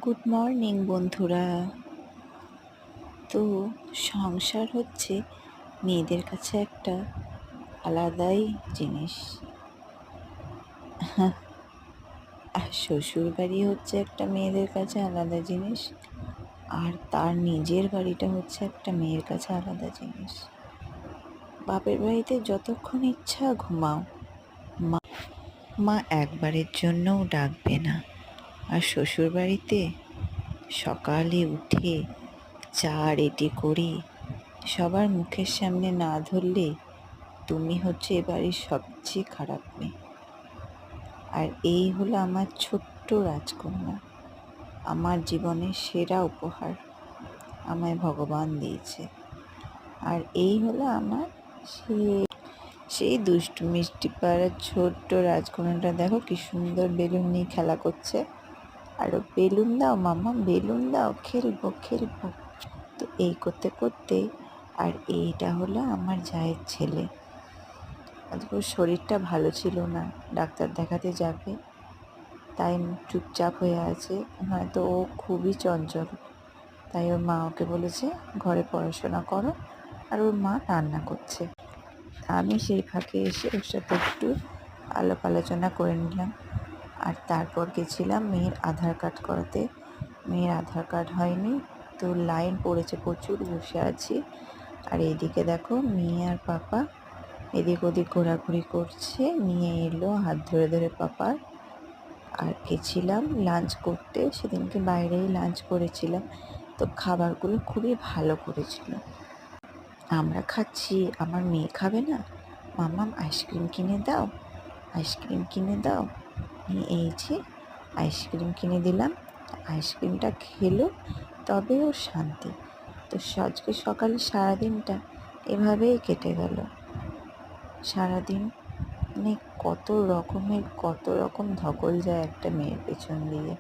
Good morning বন্ধুরা। তো সংসার হচ্ছে মেয়েদের কাছে একটা আলাদাই জিনিস। আর শ্বশুর বাড়ি হচ্ছে একটা মেয়েদের কাছে আলাদা জিনিস, আর তার নিজের বাড়িটা হচ্ছে একটা মেয়ের কাছে আলাদা জিনিস। বাপের বাড়িতে যতক্ষণ ইচ্ছা ঘুমাও, মা একবারের জন্যও ডাকবে না। আর শ্বশুর বাড়িতে সকালে উঠে চা রেডি করি, সবার মুখের সামনে না ধরলে তুমি হচ্ছে এ বাড়ির সবচেয়ে খারাপ মেয়ে। আর এই হলো আমার ছোট্ট রাজকন্যা, আমার জীবনের সেরা উপহার আমায় ভগবান দিয়েছে। আর এই হলো আমার সেই দুষ্টু মিষ্টি পাড়ার ছোট্ট রাজকন্যাটা। দেখো কি সুন্দর বেলুন নিয়ে খেলা করছে। আরও বেলুন দাও মামা, বেলুন দাও, খেলবো খেলবো। তো এই করতে করতে, আর এইটা হলো আমার জায়ের ছেলে। আজকে ওর শরীরটা ভালো ছিল না, ডাক্তার দেখাতে যাবে, তাই চুপচাপ হয়ে আছে। হয়তো ও খুবই চঞ্চল, তাই ওর মা ওকে বলেছে ঘরে পড়াশোনা করো, আর ওর মা রান্না করছে। আমি সেই ফাঁকে এসে ওর সাথে একটু আলাপ আলোচনা করে নিলাম। আর তারপর গেছিলাম মেয়ের আধার কার্ড করাতে। মেয়ের আধার কার্ড হয়নি, তো লাইন পড়েছে প্রচুর, বসে আছি। আর এইদিকে দেখো মেয়ে আর পাপা এদিক ওদিক ঘোরাঘুরি করছে। নিয়ে এলো হাত ধরে ধরে পাপার। আর গেছিলাম লাঞ্চ করতে, সেদিনকে বাইরেই লাঞ্চ করেছিলাম। তো খাবারগুলো খুবই ভালো করেছিল। আমরা খাচ্ছি, আমার মেয়ে খাবে না। মাম্মাম আইসক্রিম কিনে দাও, আইসক্রিম কিনে দাও। এই যে আইসক্রিম কিনে দিলাম, আইসক্রিমটা খেলো তবে ওর শান্তি। তো আজকে সকালে সারাদিনটা এভাবেই কেটে গেল। সারাদিন মানে কত রকম ধকল যায় একটা মেয়ের পেছন দিয়ে।